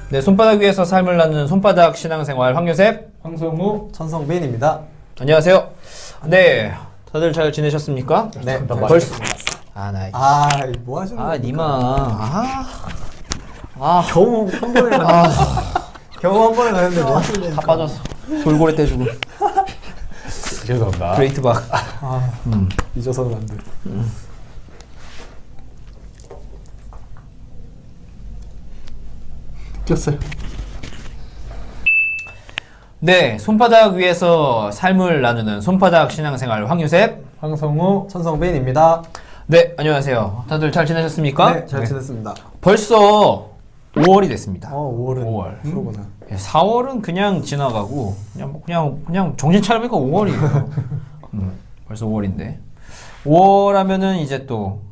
네, 손바닥 위에서 삶을 나누는 손바닥 신앙생활 황요셉, 황성우, 천성빈입니다. 안녕하세요. 네, 다들 잘 지내셨습니까? 네, 벌써 뭐 하시는 거예요? 니마, 겨우 한 번에 겨우 한 번에 가는데 뭐 하시는 거예요? 다 빠졌어. 돌고래 떼주고. 죄송합니다. 그레이트 박. 잊어서는 안 돼. 꼈어요. 네, 손바닥 위에서 삶을 나누는 손바닥 신앙생활 황요셉. 황성우, 천성빈입니다. 네, 안녕하세요. 다들 잘 지내셨습니까? 네, 잘 지냈습니다. 벌써 5월이 됐습니다. 5월은 5월. 프로구나. 4월은 그냥 지나가고 그냥 정신 차려보니까 5월이에요. 벌써 5월인데 5월 하면은 이제 또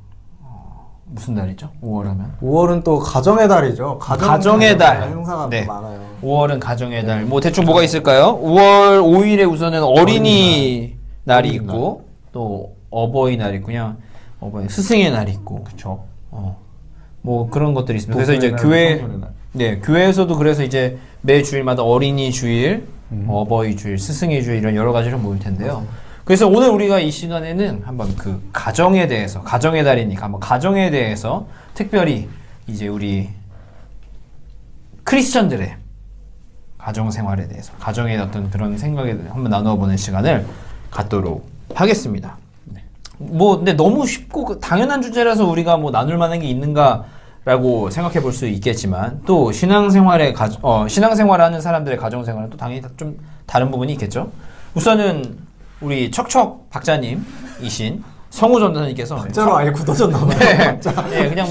무슨 달이죠? 5월 하면 5월은 또 가정의 달이죠. 가정의 달. 행사가 네. 많아요. 5월은 가정의 달. 뭐 대충 뭐가 있을까요? 5월 5일에 우선은 어린이 날이 있고 또 어버이날 있고 그냥 스승의 날이 있고 그쵸. 뭐 그런 것들이 있습니다. 그래서 이제 교회에서도 그래서 이제 매 주일마다 어린이 주일, 어버이 주일, 스승의 주일 이런 여러 가지를 모일 텐데요. 그래서 오늘 우리가 이 시간에는 한번 그 가정에 대해서, 가정의 달이니까 한번 가정에 대해서 특별히 이제 우리 크리스천들의 가정 생활에 대해서, 가정의 어떤 그런 생각에 한번 나누어 보는 시간을 갖도록 하겠습니다. 뭐 근데 너무 쉽고 당연한 주제라서 우리가 뭐 나눌 만한 게 있는가라고 생각해 볼 수 있겠지만 또 신앙생활하는 사람들의 가정생활은 또 당연히 좀 다른 부분이 있겠죠. 우선은 우리 척척 박자님이신 성우 전도사님께서 박자로 아예 굳어졌나 봐요. 네, 네, 그냥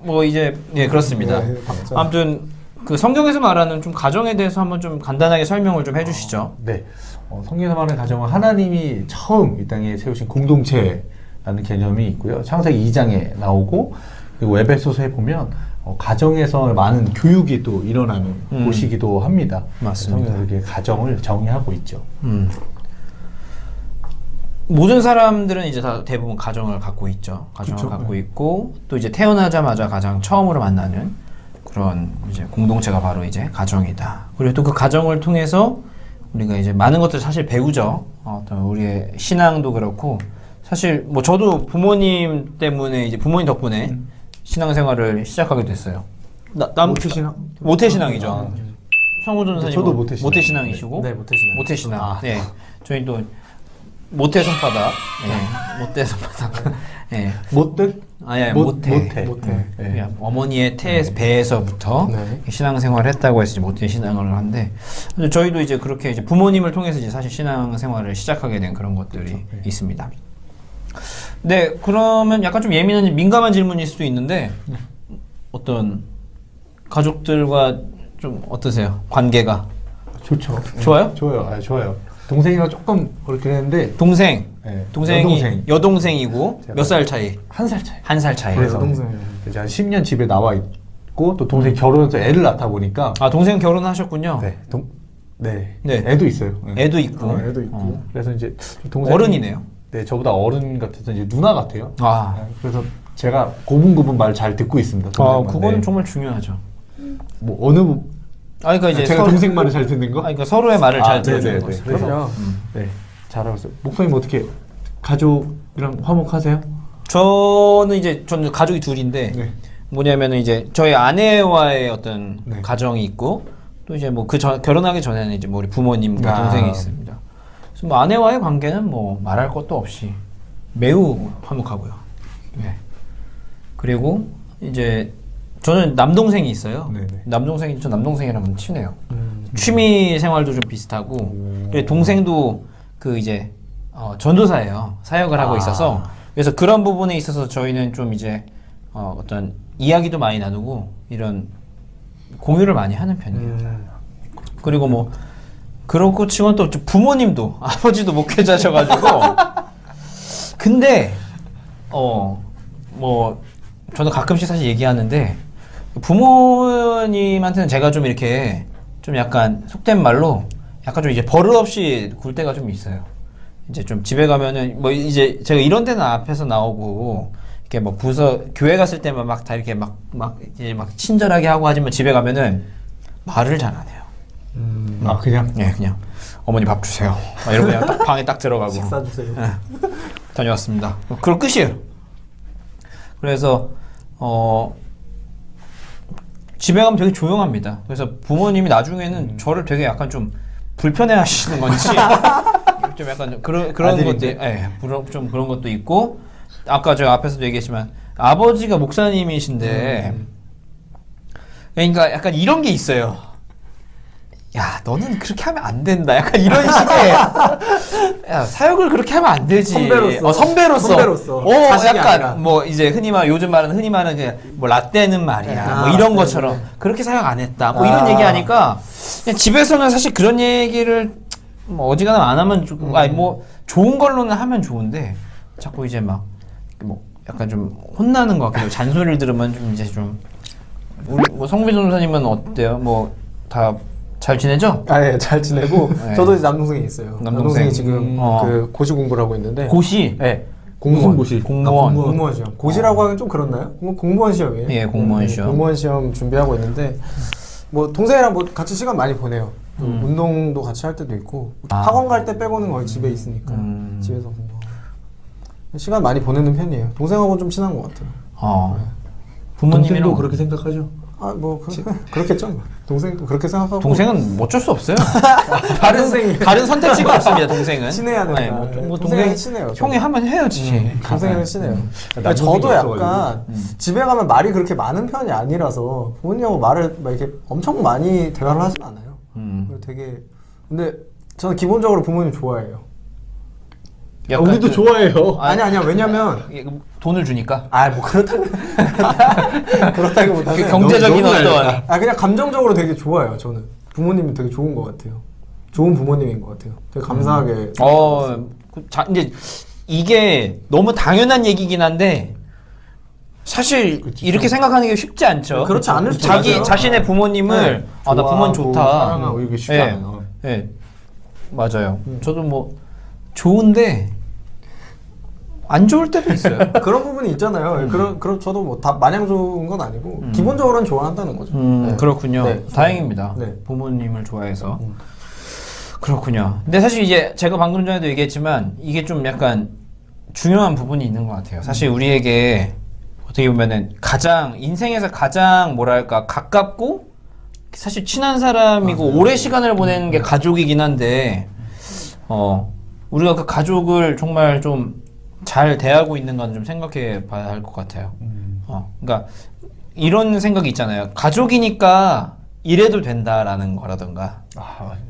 뭐 이제 그렇습니다. 네, 박자. 아무튼 그 성경에서 말하는 좀 가정에 대해서 한번 좀 간단하게 설명을 좀 해주시죠. 네. 성경에서 말하는 가정은 하나님이 처음 이 땅에 세우신 공동체라는 개념이 있고요. 창세기 2장에 나오고 그리고 에베소서에 보면 가정에서 많은 교육이 또 일어나는 곳이기도 합니다. 맞습니다. 성경에서 이렇게 가정을 정의하고 있죠. 모든 사람들은 이제 다 대부분 가정을 갖고 있죠. 가정을 그쵸. 갖고 있고 또 이제 태어나자마자 가장 처음으로 만나는 그런 이제 공동체가 바로 이제 가정이다. 그리고 또 그 가정을 통해서 우리가 이제 많은 것들을 사실 배우죠. 어떤 우리의 신앙도 그렇고 사실 뭐 저도 부모님 때문에 이제 부모님 덕분에 신앙생활을 시작하게 됐어요. 모태신앙? 모태신앙이죠. 성우 전사님 저도 모태신앙. 모태신앙이시고 네, 모태신앙. 모태신앙. 네, 저희 또 모태 손바닥. 네, 모태 손바닥. 네. 못된? 아니 모태. 모태. 그냥 어머니의 배에서부터 네. 신앙생활을 했다고 해서 이제 모태 신앙을 하는데 저희도 이제 그렇게 이제 부모님을 통해서 이제 사실 신앙생활을 시작하게 된 그런 것들이 있습니다. 네, 그러면 약간 좀 예민한 민감한 질문일 수도 있는데 어떤 가족들과 좀 어떠세요? 관계가 좋죠. 좋아요? 좋아요. 좋아요. 동생이랑 조금 그렇긴 했는데 동생이 여동생. 여동생이고 제가 몇 살 차이? 1살 차이. 1살 차이. 그래서 여동생. 이제 한 10년 집에 나와 있고 또 동생이 결혼해서 애를 낳다 보니까 아, 동생 결혼하셨군요. 네. 네. 애도 있어요. 네. 애도 있고. 애도 있고. 그래서 이제 동생이 어른이네요. 네, 저보다 어른 같아서 이제 누나 같아요. 아, 네, 그래서 제가 고분고분 말 잘 듣고 있습니다. 동생만. 그거는 네. 정말 중요하죠. 뭐 어느 그러니까 이제 제가 동생 말을 잘 듣는 거? 그러니까 서로의 말을 잘 들어주는 네네네. 거죠. 그래서 그럼요. 네, 잘하고 있어요. 목사님 어떻게 가족이랑 화목하세요? 저는 가족이 둘인데 네. 뭐냐면은 이제 저희 아내와의 어떤 네. 가정이 있고 또 이제 뭐 결혼하기 전에는 이제 뭐 우리 부모님과 동생이 있습니다. 그래서 뭐 아내와의 관계는 뭐 말할 것도 없이 매우 화목하고요. 네. 그리고 이제 저는 남동생이 있어요. 네네. 저 남동생이랑 친해요. 취미 생활도 좀 비슷하고 그리고 동생도 그 이제 전도사예요. 사역을 하고 있어서 그래서 그런 부분에 있어서 저희는 좀 이제 어떤 이야기도 많이 나누고 이런 공유를 많이 하는 편이에요. 그리고 뭐 그렇고 치곤 또 부모님도 아버지도 목회자셔가지고 근데 뭐 저도 가끔씩 사실 얘기하는데 부모님한테는 제가 좀 이렇게 좀 약간 속된 말로 약간 좀 이제 버릇없이 굴 때가 좀 있어요. 이제 좀 집에 가면은 뭐 이제 제가 이런 데는 앞에서 나오고 이렇게 뭐 교회 갔을 때만 막 다 이렇게 막 이제 막 친절하게 하고 하지만 집에 가면은 말을 잘 안 해요. 아 그냥 예, 그냥 어머니 밥 주세요. 막 이러고 그냥 딱 방에 딱 들어가고 식사 주세요. 예, 다녀왔습니다. 그럼 끝이에요. 그래서 집에 가면 되게 조용합니다. 그래서 부모님이 나중에는 저를 되게 약간 좀 불편해하시는 건지 좀 약간 그런 것도 좀 그런 것도 있고 아까 제가 앞에서도 얘기했지만 아버지가 목사님이신데 그러니까 약간 이런 게 있어요. 야, 너는 그렇게 하면 안 된다. 약간 이런 식의 야, 사역을 그렇게 하면 안 되지. 선배로서. 자식이 약간 아니라. 뭐 이제 요즘 말하는 흔히 말하는 그냥 뭐 라떼는 말이야. 뭐 이런 것처럼 그렇게 사역 안 했다. 뭐 이런 얘기하니까 그냥 집에서는 사실 그런 얘기를 뭐 어지간하면 안 하면 좋고, 아니 뭐 좋은 걸로는 하면 좋은데 자꾸 이제 막 뭐 약간 좀 혼나는 것 같기도 하고 잔소리를 들으면 좀 이제 좀 우리 뭐 성비 전도사님은 어때요? 뭐 다 잘 지내죠? 아, 예, 잘 지내고 네. 저도 이제 남동생이 있어요. 남동생. 남동생이 지금 어. 그 고시 공부를 하고 있는데 고시. 네. 무슨 고시? 공무원 시험. 고시라고 하면 좀 그렇나요? 공무원 시험이에요. 예, 공무원 시험. 공무원 시험 준비하고 있는데 뭐 동생이랑 뭐 같이 시간 많이 보내요. 운동도 같이 할 때도 있고 학원 갈 때 빼고는 거의 집에 있으니까 집에서 공부하고 시간 많이 보내는 편이에요. 동생하고 좀 친한 것 같아요. 동생도 부모님이랑 그렇게 생각하죠? 아 뭐 그렇겠죠. 동생도 그렇게 생각하고 동생은 어쩔 수 없어요. 동생이 다른 선택지가 없습니다. 동생은. 친해야 된다. 네, 뭐 동생은 동생 친해요. 형이 하면 해야지. 동생은 친해요. 남동생이 저도 약간 없어가지고. 집에 가면 말이 그렇게 많은 편이 아니라서 부모님하고 말을 막 이렇게 엄청 많이 대화를 하진 않아요. 그리고 되게 근데 저는 기본적으로 부모님 좋아해요. 약간 우리도 그- 좋아해요. 아니야 왜냐면 돈을 주니까. 뭐 그렇다기보다는 그 경제적인 너무 어떤 다르다. 그냥 감정적으로 되게 좋아요. 저는 부모님이 되게 좋은 것 같아요. 좋은 부모님인 것 같아요. 되게 감사하게. 이제 이게 너무 당연한 얘기긴 한데 사실 이렇게 생각하는 게 쉽지 않죠. 그렇지 않을 수도 자기 있어요. 자신의 부모님을 네. 나 부모님 좋아하고 좋다. 사랑하고 이게 쉽지 예. 않아요. 예. 맞아요. 저도 뭐 좋은데 안 좋을 때도 있어요. 그런 부분이 있잖아요. 그런 저도 뭐 다 마냥 좋은 건 아니고 기본적으로는 좋아한다는 거죠. 네. 그렇군요. 네, 다행입니다. 네. 부모님을 좋아해서. 그렇군요. 근데 사실 이제 제가 방금 전에도 얘기했지만 이게 좀 약간 중요한 부분이 있는 것 같아요. 사실 우리에게 어떻게 보면은 인생에서 가장 뭐랄까 가깝고 사실 친한 사람이고 오래 시간을 보내는 게 가족이긴 한데 우리가 그 가족을 정말 좀 잘 대하고 있는 건 좀 생각해 봐야 할 것 같아요. 그러니까 이런 생각이 있잖아요. 가족이니까 이래도 된다라는 거라던가.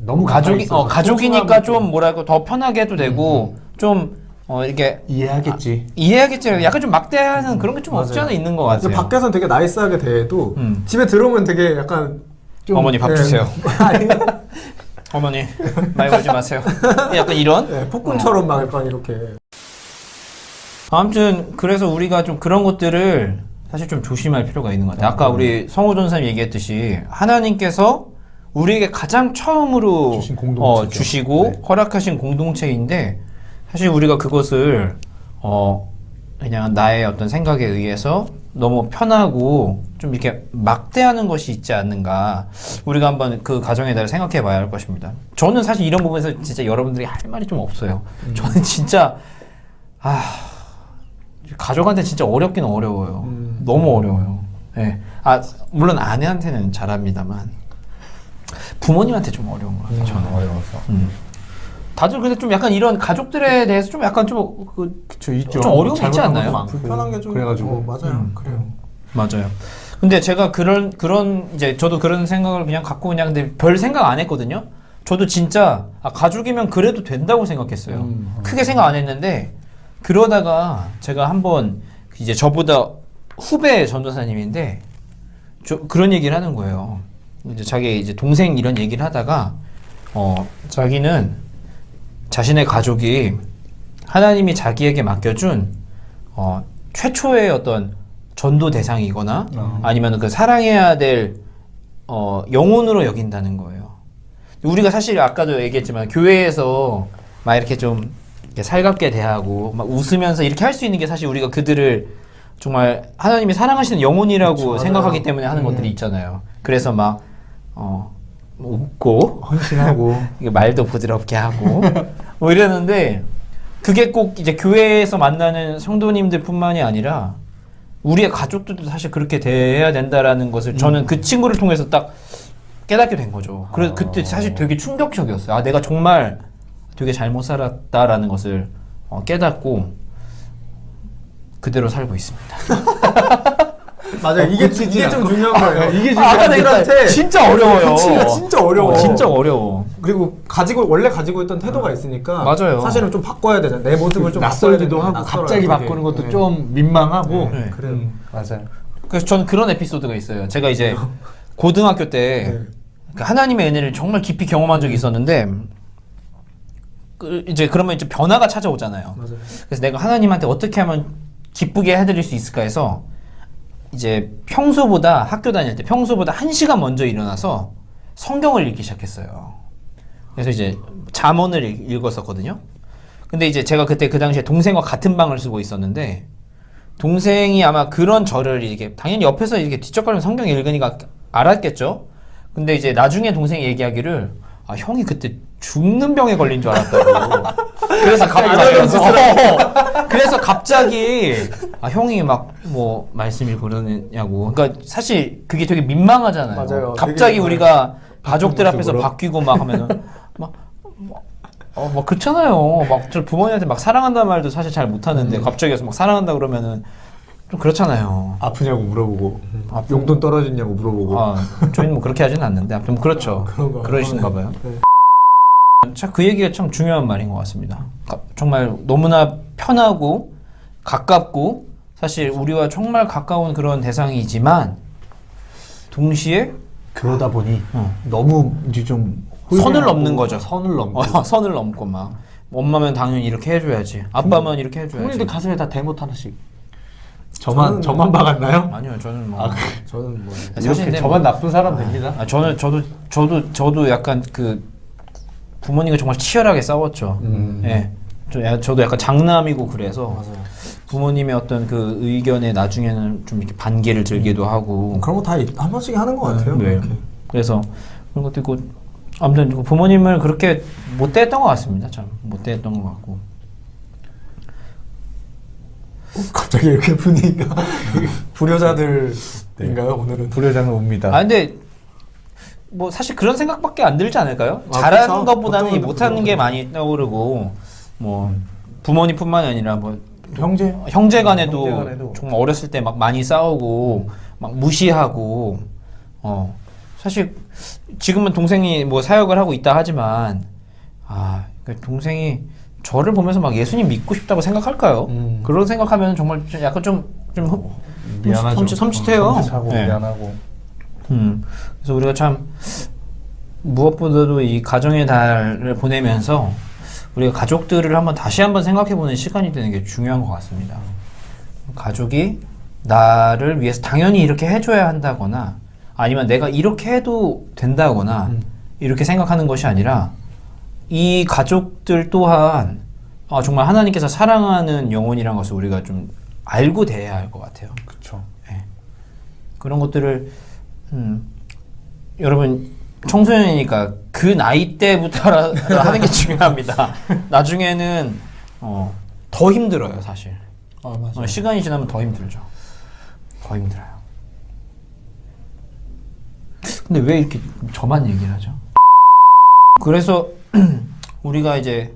너무 가족이니까 좀 뭐랄까 더 편하게 해도 되고 좀 이렇게 이해하겠지. 이해하겠지. 약간 좀 막대하는 그런 게 좀 없지 맞아요. 않아 있는 것 근데 같아요. 밖에서는 되게 나이스하게 대해도 집에 들어오면 되게 약간 좀 어머니 밥 주세요. 어머니 말 걸지 마세요. 약간 이런. 네, 폭군처럼 막 약간 이렇게. 아무튼 그래서 우리가 좀 그런 것들을 사실 좀 조심할 필요가 있는 것 같아요. 아까 우리 성호 전사님 얘기했듯이 하나님께서 우리에게 가장 처음으로 주신 공동체죠. 주시고 네. 허락하신 공동체인데 사실 우리가 그것을 그냥 나의 어떤 생각에 의해서 너무 편하고 좀 이렇게 막대하는 것이 있지 않는가. 우리가 한번 그 가정에 대해 생각해 봐야 할 것입니다. 저는 사실 이런 부분에서 진짜 여러분들이 할 말이 좀 없어요. 저는 진짜 가족한테 진짜 어렵긴 어려워요. 너무 어려워요. 예. 물론 아내한테는 잘합니다만 부모님한테 좀 어려운 것 같아요. 저는. 어려워서. 다들 근데 좀 약간 이런 가족들에 대해서 좀 약간 그쵸, 있죠. 좀 어려움이 있지 잘못한 않나요? 것도 많고. 불편한 게 좀 그래가지고 맞아요. 그래요. 맞아요. 근데 제가 그런 이제 저도 그런 생각을 그냥 갖고 그냥 근데 별 생각 안 했거든요. 저도 진짜 가족이면 그래도 된다고 생각했어요. 크게 생각 안 했는데 그러다가 제가 한번 이제 저보다 후배 전도사님인데 그런 얘기를 하는 거예요. 이제 자기 이제 동생 이런 얘기를 하다가 자기는 자신의 가족이 하나님이 자기에게 맡겨준 최초의 어떤 전도 대상이거나 아니면 그 사랑해야 될 영혼으로 여긴다는 거예요. 우리가 사실 아까도 얘기했지만 교회에서 막 이렇게 좀 이렇게 살갑게 대하고 막 웃으면서 이렇게 할 수 있는 게 사실 우리가 그들을 정말 하나님이 사랑하시는 영혼이라고 그쵸, 생각하기 맞아요. 때문에 하는 것들이 있잖아요. 그래서 막 뭐 웃고 헌신하고 이게 말도 부드럽게 하고 뭐 이랬는데 그게 꼭 이제 교회에서 만나는 성도님들뿐만이 아니라 우리의 가족들도 사실 그렇게 대해야 된다라는 것을 저는 그 친구를 통해서 딱 깨닫게 된 거죠. 그래서 그때 사실 되게 충격적이었어요. 아, 내가 정말 되게 잘못 살았다라는 것을 깨닫고 그대로 살고 있습니다. 맞아요. 이게 좀 중요한 거예요. 이게 아까 내가 진짜 어려워요. 고치기가 진짜 어려워. 진짜 어려워. 그리고 원래 가지고 있던 태도가 있으니까 맞아요. 사실은 좀 바꿔야 되잖아요. 내 모습을 좀 낯설기도 바꿔야 하고 되는데 갑자기 낯설어요, 바꾸는 것도 되게. 좀 민망하고 네. 그래요. 맞아요. 그래서 저는 그런 에피소드가 있어요. 제가 이제 고등학교 때 그 하나님의 은혜를 정말 깊이 경험한 적이 있었는데 이제 그러면 이제 변화가 찾아오잖아요. 맞아요. 그래서 내가 하나님한테 어떻게 하면 기쁘게 해드릴 수 있을까 해서 이제 평소보다 학교 다닐 때 평소보다 1시간 먼저 일어나서 성경을 읽기 시작했어요. 그래서 이제 잠언을 읽었었거든요. 근데 이제 제가 그때 그 당시에 동생과 같은 방을 쓰고 있었는데 동생이 아마 그런 저를 이게 당연히 옆에서 이렇게 뒤척거리면서 성경 읽으니까 알았겠죠. 근데 이제 나중에 동생이 얘기하기를 아, 형이 그때 죽는 병에 걸린 줄 알았다고. 그래서 그래서 갑자기 아, 형이 막 뭐 말씀 읽고 그러냐고. 그러니까 사실 그게 되게 민망하잖아요. 맞아요. 갑자기 되게 우리가 가족들 앞에서 모습으로. 바뀌고 막 하면은 막 그렇잖아요. 막 저 부모님한테 막 사랑한다는 말도 사실 잘 못하는데 갑자기 와서 막 사랑한다 그러면은 좀 그렇잖아요. 아프냐고 물어보고 용돈 떨어졌냐고 물어보고 아, 저희는 뭐 그렇게 하지는 않는데 아무튼 뭐 그렇죠. 그런가 그러신가 봐요. 봐요. 참 그 얘기가 참 중요한 말인 것 같습니다. 정말 너무나 편하고 가깝고 사실 우리와 정말 가까운 그런 대상이지만 동시에 그러다 보니 너무 이제 좀 선을 홀대하고 넘는 거죠. 선을 넘고 선을 넘고 막 엄마면 당연히 이렇게 해줘야지. 아빠면 이렇게 해줘야지. 부모님들 가슴에 다 대못 하나씩. 저만 박았나요? 아니요, 저는 뭐 저는 뭐 사실 이렇게 근데 저만 뭐- 나쁜 사람 됩니다. 저도 약간 그 부모님과 정말 치열하게 싸웠죠. 예. 저도 약간 장남이고 그래서 맞아요. 부모님의 어떤 그 의견에 나중에는 좀 이렇게 반기를 들기도 하고. 그런 거 다 한 번씩 하는 것 같아요. 네. 이렇게. 그래서 그런 것도 있고 아무튼 부모님을 그렇게 못 대했던 것 같습니다. 참 못 대했던 것 같고. 갑자기 이렇게 분위기가 불효자들인가요 오늘은? 불효자는 옵니다. 아 근데 뭐 사실 그런 생각밖에 안 들지 않을까요? 아, 잘하는 그쵸. 것보다는 보통은 못하는 게 많이 떠오르고 뭐 부모님뿐만이 아니라 뭐 형제간에도 형제간에도. 정말 어렸을 때 막 많이 싸우고 막 무시하고 사실 지금은 동생이 뭐 사역을 하고 있다 하지만 그 동생이 저를 보면서 막 예수님 믿고 싶다고 생각할까요? 그런 생각하면 정말 약간 좀 미안하죠. 섬찟해요. 섬찟하고 네. 미안하고. 그래서 우리가 참 무엇보다도 이 가정의 달을 보내면서 우리가 가족들을 다시 한번 생각해보는 시간이 되는 게 중요한 것 같습니다. 가족이 나를 위해서 당연히 이렇게 해줘야 한다거나 아니면 내가 이렇게 해도 된다거나 이렇게 생각하는 것이 아니라 이 가족들 또한 정말 하나님께서 사랑하는 영혼이란 것을 우리가 좀 알고 대해야 할 것 같아요. 그렇죠. 네. 그런 것들을 여러분 청소년이니까 그 나이 때부터 하는 게 중요합니다. 나중에는 더 힘들어요, 사실. 맞아요. 시간이 지나면 더 힘들죠. 더 힘들어요. 근데 왜 이렇게 저만 얘기를 하죠? 그래서 우리가 이제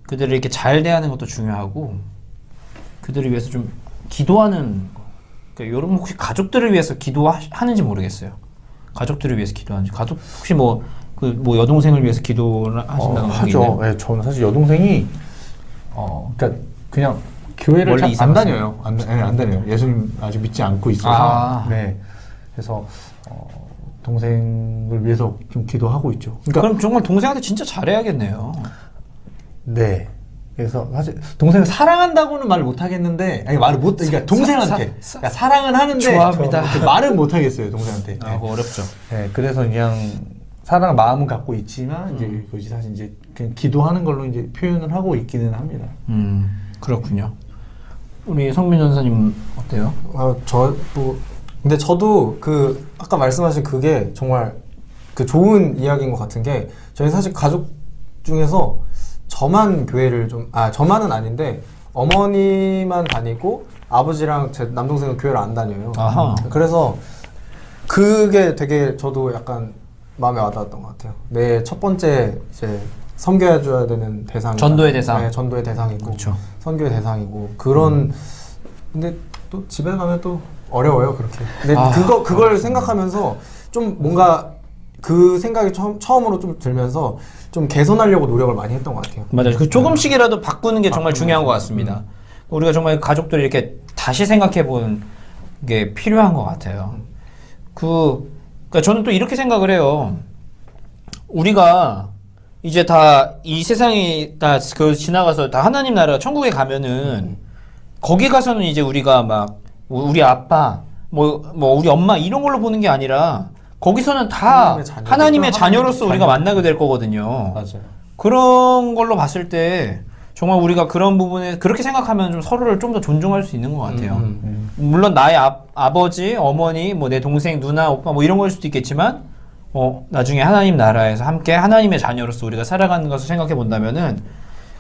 그들을 이렇게 잘 대하는 것도 중요하고 그들을 위해서 좀 기도하는 거. 그러니까 여러분 혹시 가족들을 위해서 기도하는지 모르겠어요. 가족들을 위해서 기도하는지. 가족 혹시 뭐 여동생을 위해서 기도를 하신다는 거 하죠. 네, 저는 사실 여동생이 그러니까 그냥 교회를 멀리 잘 이사 안 갔어요? 다녀요. 안 다녀요. 예수님 아직 믿지 않고 있어서. 네. 그래서 동생을 위해서 좀 기도하고 있죠. 그러니까 그럼 정말 동생한테 진짜 잘해야겠네요. 네. 그래서 사실 동생을 사랑한다고는 말을 못 하겠는데 그러니까 동생한테 그러니까 사랑은 하는데 좋아합니다. 이렇게 말은 못 하겠어요 동생한테. 그거 어렵죠. 네, 그래서 그냥 사랑 마음은 갖고 있지만 이제 그것이 사실 이제 그냥 기도하는 걸로 이제 표현을 하고 있기는 합니다. 그렇군요. 우리 성민 전사님 어때요? 근데 저도 아까 말씀하신 그게 정말 그 좋은 이야기인 것 같은 게 저희 사실 가족 중에서 저만 교회를 저만은 아닌데 어머니만 다니고 아버지랑 제 남동생은 교회를 안 다녀요. 아하. 그래서 그게 되게 저도 약간 마음에 와닿았던 것 같아요. 내 첫 번째 이제 섬겨줘야 되는 대상. 전도의 대상. 네, 전도의 대상이고 그렇죠. 선교의 대상이고 그런. 근데 또 집에 가면 또 어려워요 그렇게. 근데 그걸 생각하면서 좀 뭔가 그 생각이 처음으로 좀 들면서 좀 개선하려고 노력을 많이 했던 것 같아요. 맞아요. 그 조금씩이라도 바꾸는 게 정말 중요한 것 같습니다. 우리가 정말 가족들 이렇게 다시 생각해 보는 게 필요한 것 같아요. 그러니까 저는 또 이렇게 생각을 해요. 우리가 이제 다 이 세상이 다 그 지나가서 다 하나님 나라 천국에 가면은 거기 가서는 이제 우리가 막 우리 아빠 뭐 우리 엄마 이런 걸로 보는 게 아니라 거기서는 다 하나님의 자녀로서 우리가 만나게 될 거거든요. 맞아요. 그런 걸로 봤을 때 정말 우리가 그런 부분에 그렇게 생각하면 좀 서로를 좀 더 존중할 수 있는 것 같아요. 물론 나의 아버지, 어머니, 뭐 내 동생, 누나, 오빠 뭐 이런 걸 수도 있겠지만 나중에 하나님 나라에서 함께 하나님의 자녀로서 우리가 살아가는 것을 생각해 본다면은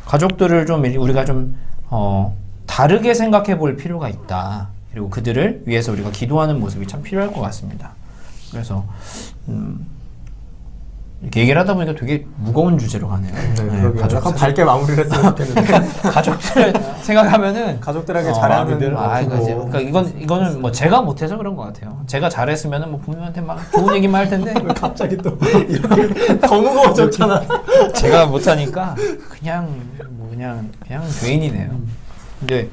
가족들을 좀 우리가 좀 다르게 생각해 볼 필요가 있다. 그리고 그들을 위해서 우리가 기도하는 모습이 참 필요할 것 같습니다. 그래서 이렇게 얘기를 하다 보니까 되게 무거운 주제로 가네요. 네, 약간 밝게 마무리를 했으면 좋겠는데 가족들 생각하면은 가족들에게 잘하는 그러니까 이거는 뭐 제가 못해서 그런 것 같아요. 제가 잘했으면은 뭐 부모님한테 막 좋은 얘기만 할 텐데 갑자기 또 이렇게 더 무거워졌잖아. 제가 못하니까 그냥 죄인이네요. 근데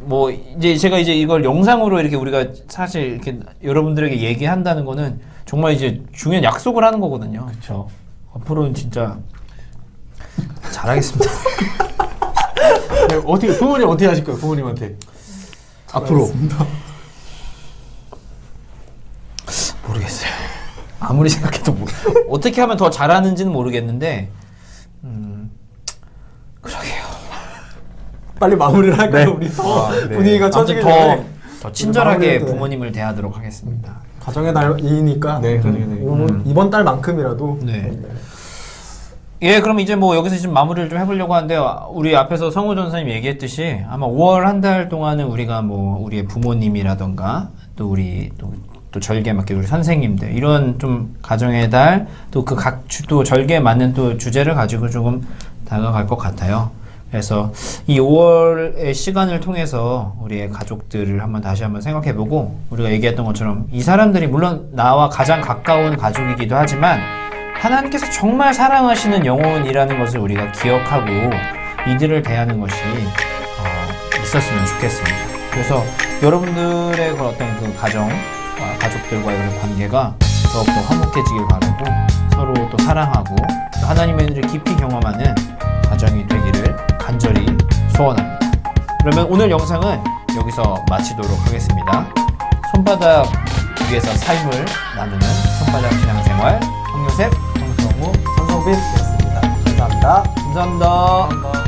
뭐 이제 제가 이제 이걸 영상으로 이렇게 우리가 사실 이렇게 여러분들에게 얘기한다는 거는 정말 이제 중요한 약속을 하는 거거든요. 그렇죠. 앞으로는 진짜 잘하겠습니다. 네, 부모님 어떻게 하실 거예요? 부모님한테 앞으로. 모르겠어요. 아무리 생각해도 어떻게 하면 더 잘하는지는 모르겠는데 그러게요. 빨리 마무리를 할까요? 우리 더 분위기가 처지기 전에 더 친절하게 부모님을 대하도록 하겠습니다. 가정의 달이니까 네, 이번 달만큼이라도 예, 그럼 이제 뭐 여기서 지금 마무리를 좀 해보려고 하는데요. 우리 앞에서 성우 전사님 얘기했듯이 아마 5월 한 달 동안은 우리가 뭐 우리의 부모님이라던가 또 우리 또 절기에 맞게 우리 선생님들 이런 좀 가정의 달 또 그 각 또 절기에 맞는 또 주제를 가지고 조금 다가갈 것 같아요. 그래서 이 5월의 시간을 통해서 우리의 가족들을 다시 한번 생각해보고 우리가 얘기했던 것처럼 이 사람들이 물론 나와 가장 가까운 가족이기도 하지만 하나님께서 정말 사랑하시는 영혼이라는 것을 우리가 기억하고 이들을 대하는 것이 있었으면 좋겠습니다. 그래서 여러분들의 그런 어떤 그 가정, 가족들과의 그런 관계가 더욱더 화목해지길 바라고 서로 또 사랑하고 또 하나님의 은혜를 깊이 경험하는 가정이 되기를 간절히 소원합니다. 그러면 오늘 영상은 여기서 마치도록 하겠습니다. 손바닥 위에서 삶을 나누는 손바닥 신앙생활 황요셉, 정성우, 전성빈이었습니다. 감사합니다. 감사합니다.